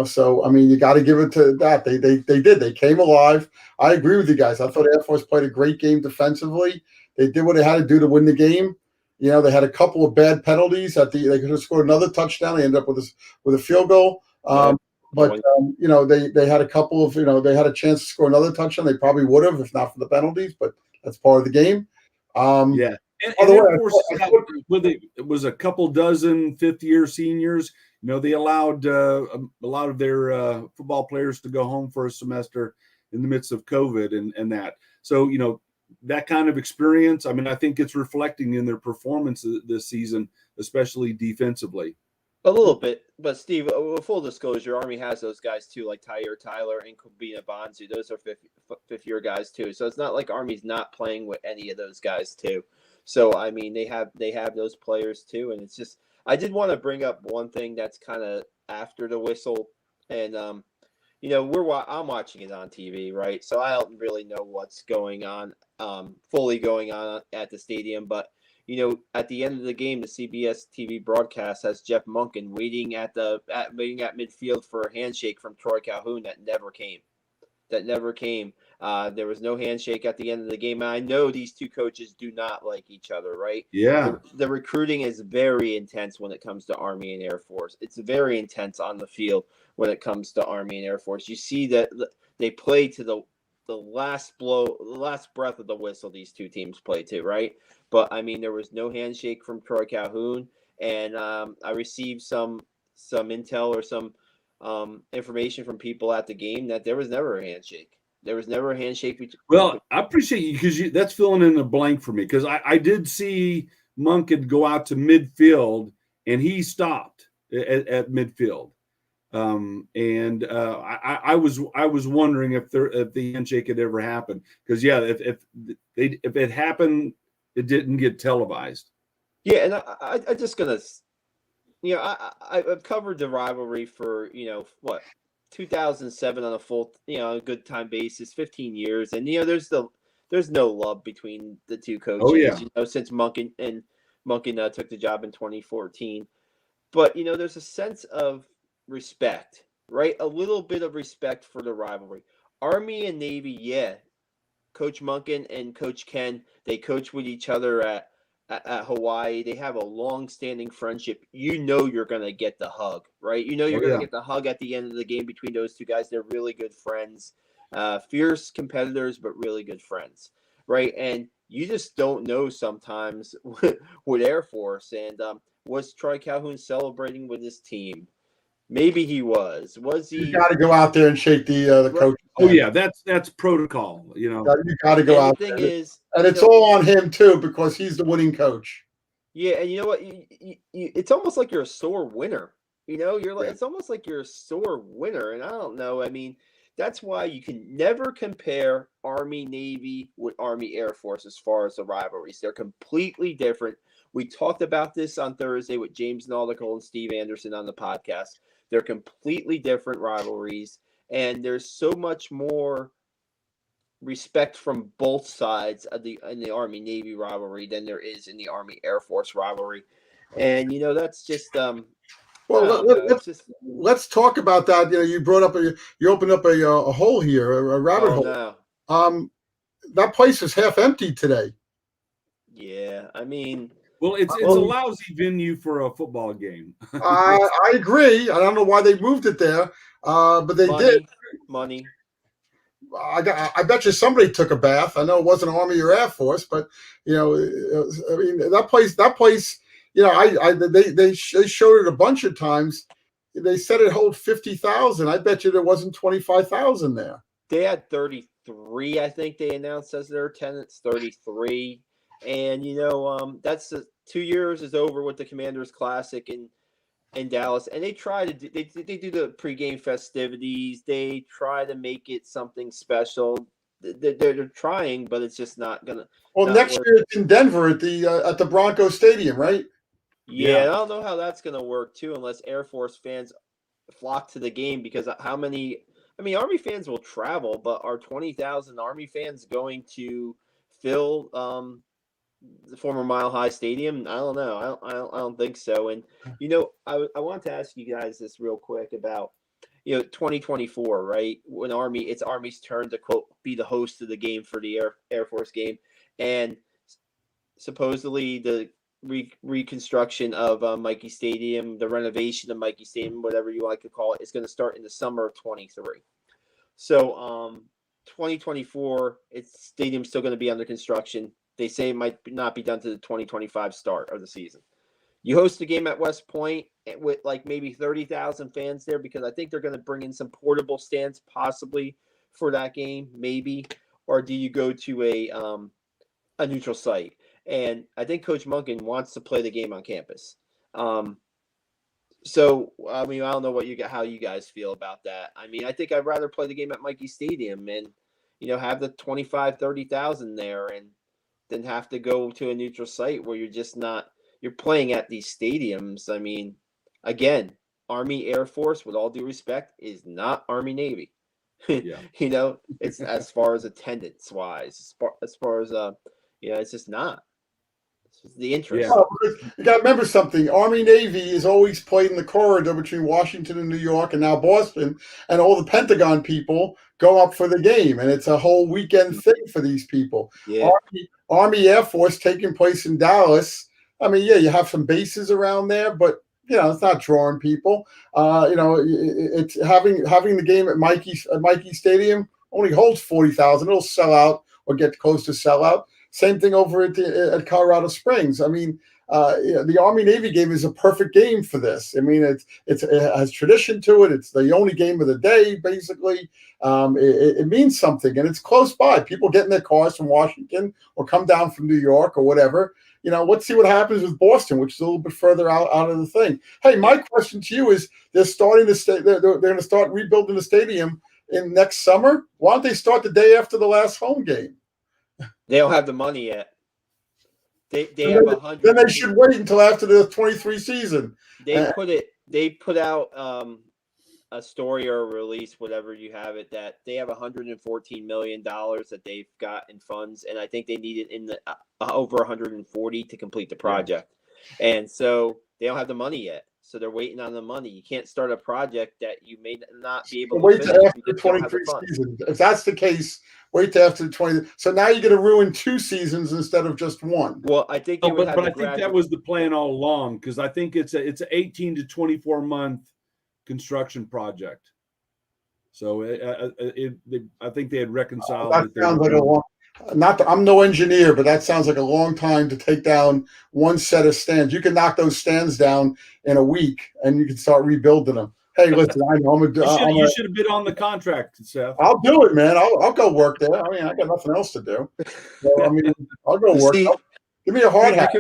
So you got to give it to that. They did. They came alive. I agree with you guys. I thought Air Force played a great game defensively. They did what they had to do to win the game. They had a couple of bad penalties they could have scored another touchdown. They ended up with a field goal. But they had a couple of they had a chance to score another touchdown. They probably would have if not for the penalties. But that's part of the game. Yeah. And Air Force, it was a couple dozen fifth-year seniors. They allowed a lot of their football players to go home for a semester in the midst of COVID and that. So, that kind of experience, I think it's reflecting in their performance this season, especially defensively. A little bit, but Steve, full disclosure, Army has those guys too, like Tyler and Kubina Bonzu. Those are fifth-year guys too. So it's not like Army's not playing with any of those guys too. So they have those players too, and it's just I did want to bring up one thing that's kind of after the whistle, and I'm watching it on TV, right? So I don't really know what's going on, fully going on at the stadium, but at the end of the game, the CBS TV broadcast has Jeff Monken waiting at midfield for a handshake from Troy Calhoun that never came. There was no handshake at the end of the game. And I know these two coaches do not like each other, right? Yeah. The recruiting is very intense when it comes to Army and Air Force. It's very intense on the field when it comes to Army and Air Force. You see that they play to the last breath of the whistle. These two teams play to, right? But there was no handshake from Troy Calhoun, and I received some intel or some information from people at the game that there was never a handshake. There was never a handshake between. Well, I appreciate you because that's filling in the blank for me because I did see Monken go out to midfield and he stopped at midfield, and I was wondering if the handshake had ever happened because if it happened, it didn't get televised. Yeah, and I'm just gonna. I've covered the rivalry for 2007 on a full a good time basis, 15 years, and there's no love between the two coaches. Oh, yeah. Since Monken took the job in 2014, but there's a sense of respect, right? A little bit of respect for the rivalry. Army and Navy, yeah. Coach Monken and Coach Ken, they coach with each other at Hawaii. They have a long-standing friendship. You're going to get the hug, right? You're going to get the hug at the end of the game between those two guys. They're really good friends, fierce competitors, but really good friends, right? And you just don't know sometimes with Air Force. And was Troy Calhoun celebrating with his team? Maybe he was. Was You he? got to go out there and shake the coach. Oh yeah, that's protocol. You know, You got to go And the out thing there, is, and you it's know, all on him too because he's the winning coach. yeah, and you know what? It's almost like you're a sore winner. You know, you're like Yeah. it's almost like you're a sore winner, and I don't know. I mean, that's why you can never compare Army Navy with Army Air Force as far as the rivalries. They're completely different. We talked about this on Thursday with James Nautical and Steve Anderson on the podcast. They're completely different rivalries, and there's so much more respect from both sides of the in the Army Navy rivalry than there is in the Army Air Force rivalry. And you know, that's just I Well, don't know. It's just let's talk about that. You know, you brought up you opened up a hole here, a rabbit oh hole. no. That place is half empty today. Yeah, I mean, well, it's a lousy venue for a football game. I agree. I don't know why they moved it there, but they did. Money. I bet you somebody took a bath. I know it wasn't Army or Air Force, but you know, I mean that place. You know, they showed it a bunch of times. They said it holds 50,000. I bet you there wasn't 25,000 there. They had 33, I think they announced as their attendance, 33. And you know, that's the 2 years is over with the Commanders Classic in Dallas, and they try to they do the pregame festivities. They try to make it something special. They're trying, but it's just not gonna. Well, not next work. year it's in Denver at the Broncos Stadium, right? Yeah, I don't know how that's gonna work too, unless Air Force fans flock to the game. Because how many? I mean, Army fans will travel, but are 20,000 Army fans going to fill the former Mile High Stadium? I don't know. I don't think so. And you know, I want to ask you guys this real quick about 2024, right? When it's Army's turn to quote be the host of the game for the Air Force game, and supposedly the reconstruction of Mikey Stadium, the renovation of Mikey Stadium, whatever you like to call it, is going to start in the summer of 23. So 2024, its stadium's still going to be under construction. They say it might not be done to the 2025 start of the season. You host a game at West Point with like maybe 30,000 fans there, because I think they're going to bring in some portable stands possibly for that game, maybe. Or do you go to a neutral site? And I think Coach Monken wants to play the game on campus. So I mean, I don't know how you guys feel about that. I mean, I think I'd rather play the game at Mikey Stadium and have the 25, 30,000 there, and then have to go to a neutral site where you're playing at these stadiums. I mean, again, Army Air Force, with all due respect, is not Army Navy. Yeah. It's as far as attendance wise, as far as it's just not. It's the interest. Yeah. You got to remember something. Army Navy is always played in the corridor between Washington and New York, and now Boston, and all the Pentagon people go up for the game, and it's a whole weekend thing for these people. Yeah. Army Air Force taking place in Dallas. I mean, yeah, you have some bases around there, but it's not drawing people. It's having the game at Mikey Stadium only holds 40,000. It'll sell out or get close to sell out. Same thing over at Colorado Springs. I mean, the Army Navy game is a perfect game for this. I mean, it has tradition to it. It's the only game of the day, basically. It means something, and it's close by. People get in their cars from Washington or come down from New York or whatever. Let's see what happens with Boston, which is a little bit further out of the thing. Hey, my question to you is: they're starting to they're going to start rebuilding the stadium in next summer. Why don't they start the day after the last home game? They don't have the money yet. They have 100. Then they should wait until after the 23 season. They put out a story or a release, whatever you have it, that they have $114 million that they've got in funds, and I think they need it in the over 140 to complete the project. And so they don't have the money yet. So they're waiting on the money. You can't start a project that you may not be able to wait finish till after the because you don't have 23 the funds. season. If that's the case, wait till after the 20. So now you're going to ruin 2 seasons instead of just 1. Well, I think they would have but I think that was the plan all along, because I think it's an 18 to 24 month construction project. So I think they had reconciled. That sounds like a long. I'm no engineer, but that sounds like a long time to take down one set of stands. You can knock those stands down in a week, and you can start rebuilding them. Hey, listen, I know You should have been on the contract, Seth. I'll do it, man. I'll go work there. I mean, I got nothing else to do. So, I mean, I'll go work. See, Give me a hard hat.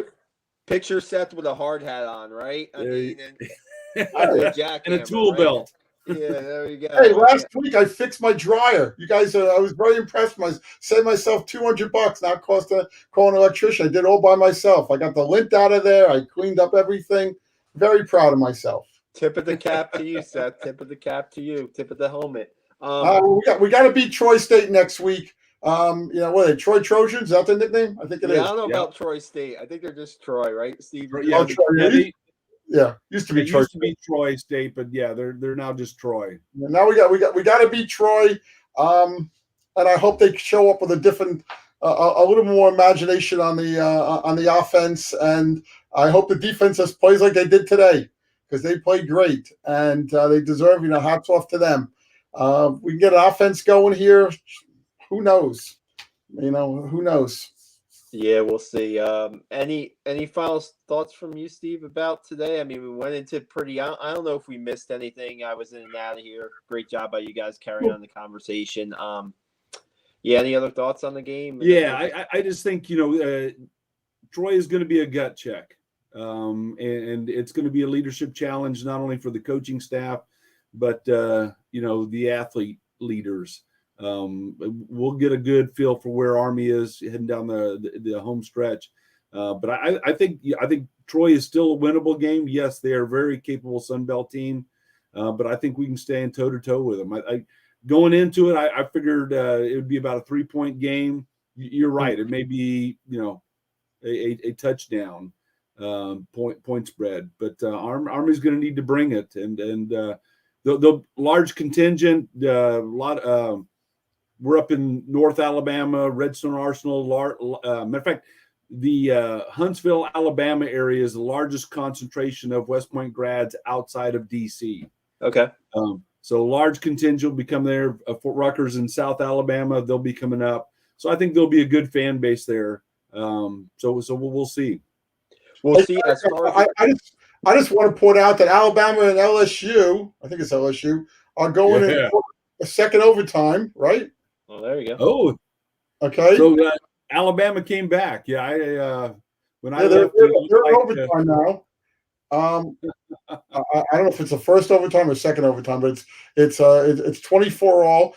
Picture Seth with a hard hat on, right? I mean, and jackhammer, a tool right? belt. Yeah, there you go. Hey, last week I fixed my dryer. You guys, I was very impressed. Saved myself $200, not cost call an electrician. I did it all by myself. I got the lint out of there. I cleaned up everything. Very proud of myself. Tip of the cap to you, Seth. Tip of the cap to you. Tip of the helmet. We got to beat Troy State next week. What are they? Troy Trojans? Is that the nickname? I think it is. I don't know about Troy State. I think they're just Troy, right, Steve? Yeah, used to be Troy. Used to be Troy State, but yeah, they're now just Troy. Now we got to beat Troy, and I hope they show up with a different, a little more imagination on the offense, and I hope the defense just plays like they did today because they played great and they deserve. Hats off to them. We can get an offense going here. Who knows? Who knows? Yeah, we'll see. Any final thoughts from you, Steve, about today? I mean, we went into pretty. I don't know if we missed anything. I was in and out of here. Great job by you guys carrying on the conversation. Any other thoughts on the game? Yeah, I just think Troy is going to be a gut check, and it's going to be a leadership challenge not only for the coaching staff, but the athlete leaders. We'll get a good feel for where Army is heading down the home stretch. But I think Troy is still a winnable game. Yes, they are a very capable Sun Belt team, but I think we can stand toe to toe with them. Going into it, I figured it would be about a 3-point game. You're right. It may be a touchdown point spread, but Army's going to need to bring it, and the large contingent, we're up in North Alabama, Redstone Arsenal. Matter of fact, the Huntsville, Alabama area is the largest concentration of West Point grads outside of D.C. Okay. So a large contingent will be coming there. Fort Rutgers in South Alabama, they'll be coming up. So I think there'll be a good fan base there. So we'll see. We'll see. As far as I just want to point out that Alabama and LSU, I think it's LSU, are going in a second overtime, right? Well, there you go. Oh, okay. So Alabama came back. Yeah, when I they're left, in overtime now. I don't know if it's the first overtime or second overtime, but it's 24 all.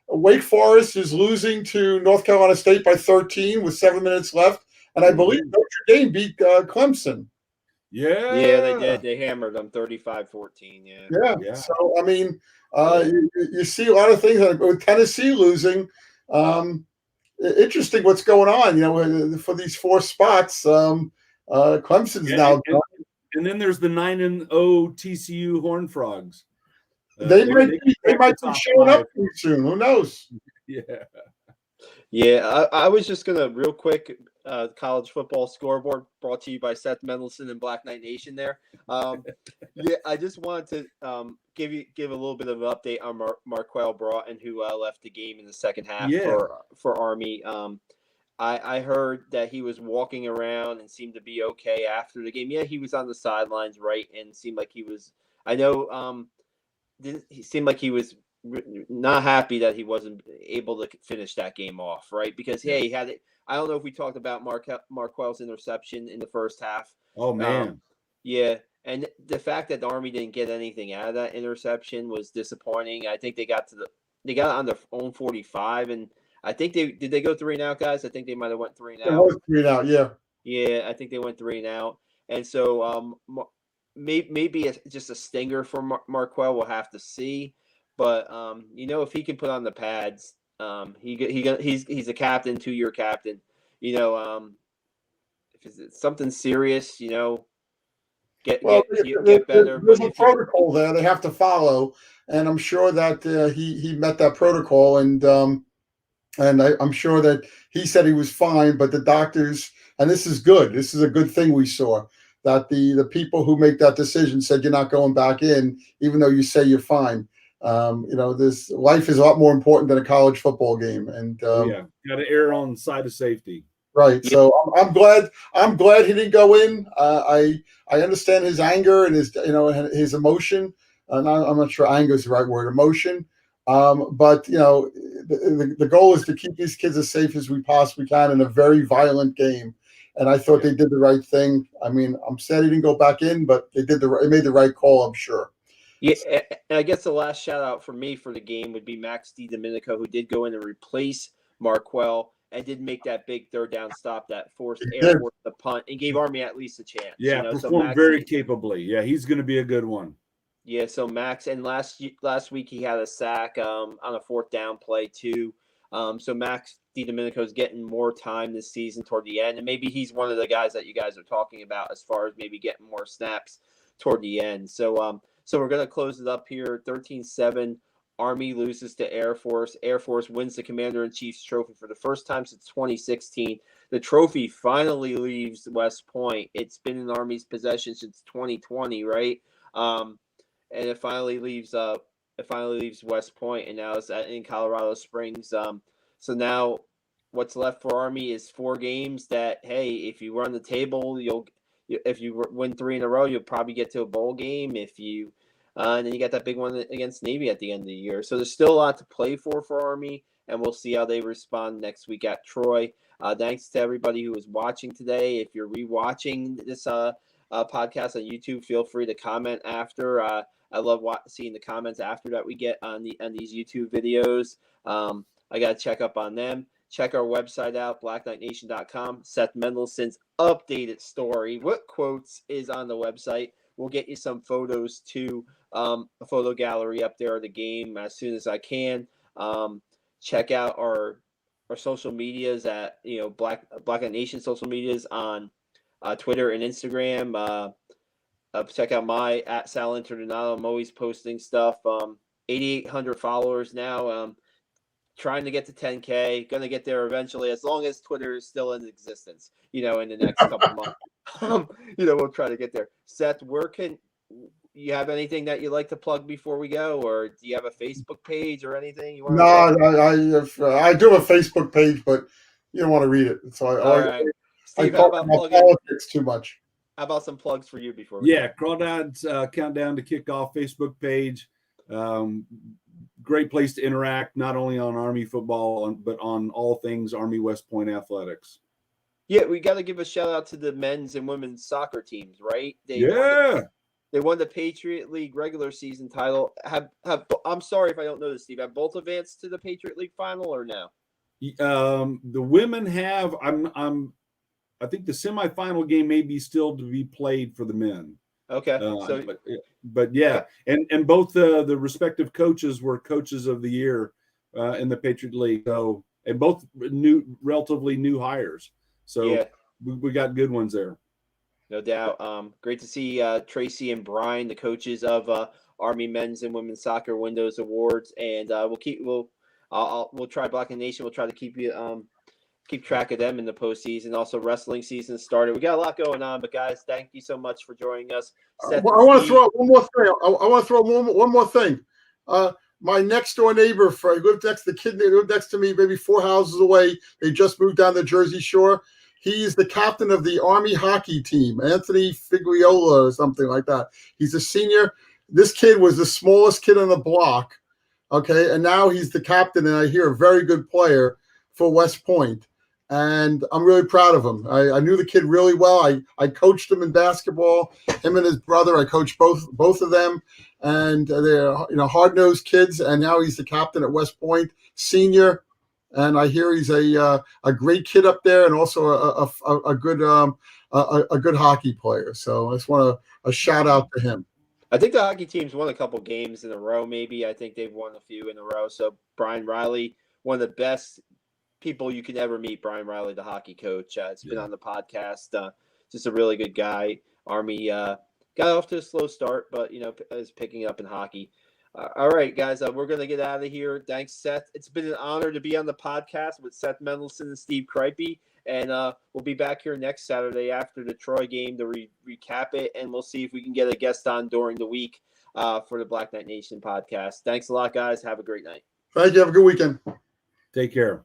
Wake Forest is losing to North Carolina State by 13 with 7 minutes left, and I believe Notre Dame beat Clemson. Yeah, they did. They hammered them 35-14. Yeah. So I mean, you see a lot of things with Tennessee losing. Interesting what's going on. For these 4 spots, Clemson's now done. And then there's the 9-0 TCU Horned Frogs. They might be showing up soon. Who knows? Yeah. I was just gonna real quick. College football scoreboard brought to you by Seth Mendelson and Black Knight Nation. There, I just wanted to give a little bit of an update on Marquel Broughton, who left the game in the second half for Army. I heard that he was walking around and seemed to be okay after the game. Yeah, he was on the sidelines, right, and seemed like he was. I know. He seemed like he was not happy that he wasn't able to finish that game off, right? Because he had it. I don't know if we talked about Marquel's interception in the first half. Oh man, yeah, and the fact that the Army didn't get anything out of that interception was disappointing. I think they got on their own 45, and I think did they go 3 and out, guys? I think they might have went 3 and out. 3 and out, yeah. Yeah, I think they went 3 and out, and so maybe just a stinger for Marquel. We'll have to see, but if he can put on the pads. He's a captain, 2-year captain. If it's something serious, get better. There's a protocol there they have to follow, and I'm sure that he met that protocol, and I'm sure that he said he was fine. But the doctors, and this is good. This is a good thing we saw that the people who make that decision said you're not going back in, even though you say you're fine. This life is a lot more important than a college football game, and got to err on the side of safety. Right. So I'm glad he didn't go in. I understand his anger and his emotion, I'm not sure anger is the right word, emotion. But the goal is to keep these kids as safe as we possibly can in a very violent game. And I thought they did the right thing. I mean, I'm sad he didn't go back in, but they made the right call, I'm sure. Yeah, and I guess the last shout out for me for the game would be Max DiDomenico, who did go in and replace Marquell and did make that big third down stop that forced Air Force the punt and gave Army at least a chance. Yeah, performed very capably. Yeah, he's going to be a good one. Yeah, so Max, and last week he had a sack on a fourth down play too. So Max DiDomenico is getting more time this season toward the end, and maybe he's one of the guys that you guys are talking about as far as maybe getting more snaps toward the end. So so we're going to close it up here. 13-7. Army loses to Air Force. Air Force wins the Commander-in-Chief's trophy for the first time since 2016. The trophy finally leaves West Point. It's been in Army's possession since 2020, right? And it finally leaves West Point, and now it's in Colorado Springs. So now what's left for Army is 4 games that, hey, if you run the table, if you win 3 in a row, you'll probably get to a bowl game. If you and then you got that big one against Navy at the end of the year. So there's still a lot to play for Army, and we'll see how they respond next week at Troy. Thanks to everybody who was watching today. If you're rewatching this podcast on YouTube, feel free to comment after. I love seeing the comments after that we get on these YouTube videos. I got to check up on them. Check our website out, BlackKnightNation.com. Seth Mendelson's updated story, What Quotes, is on the website. We'll get you some photos too, a photo gallery up there of the game as soon as I can. Check out our social medias at Black Knight Nation social medias on Twitter and Instagram. Check out my at Sal Internado. I'm always posting stuff. 8,800 followers now. Trying to get to 10K. Going to get there eventually, as long as Twitter is still in existence. In the next couple months. We'll try to get there. Seth, where can you have anything that you'd like to plug before we go, or do you have a Facebook page or anything you want? No, I do have a Facebook page, but you don't want to read it. So Steve, talk about politics too much. How about some plugs for you before we go? Crawdads Countdown to Kickoff Facebook page. Great place to interact, not only on Army football, but on all things Army West Point athletics. Yeah, we got to give a shout out to the men's and women's soccer teams, right? They won the Patriot League regular season title. I'm sorry if I don't know this, Steve. Have both advanced to the Patriot League final or no? The women have. I think the semifinal game may be still to be played for the men. Okay. But yeah, and both the respective coaches were coaches of the year in the Patriot League. So, and both relatively new hires. So yeah, we got good ones there. No doubt. Great to see Tracy and Brian, the coaches of Army men's and women's soccer Windows Awards, and we'll try Black Knight Nation. We'll try to keep track of them in the postseason. Also, wrestling season started. We got a lot going on, but guys, thank you so much for joining us. I want to throw out one more thing. I want to throw one more thing. My next door neighbor, he lived next to the kid. They lived next to me, maybe 4 houses away. They just moved down the Jersey Shore. He's the captain of the Army hockey team, Anthony Figliola or something like that. He's a senior. This kid was the smallest kid on the block, okay, and now he's the captain, and I hear a very good player for West Point. And I'm really proud of him. I knew the kid really well. I coached him in basketball. Him and his brother, I coached both of them. And they're hard-nosed kids. And now he's the captain at West Point, senior. And I hear he's a great kid up there, and also a good hockey player. So I just want a shout out to him. I think the hockey team's won a couple games in a row. Maybe I think they've won a few in a row. So Brian Riley, one of the best people you could ever meet. Brian Riley, the hockey coach. It's been on the podcast. Just a really good guy. Army got off to a slow start, but is picking up in hockey. All right, guys, we're going to get out of here. Thanks, Seth. It's been an honor to be on the podcast with Seth Mendelson and Steve Kripe, and we'll be back here next Saturday after the Troy game to recap it, and we'll see if we can get a guest on during the week for the Black Knight Nation podcast. Thanks a lot, guys. Have a great night. Thank you. Have a good weekend. Take care.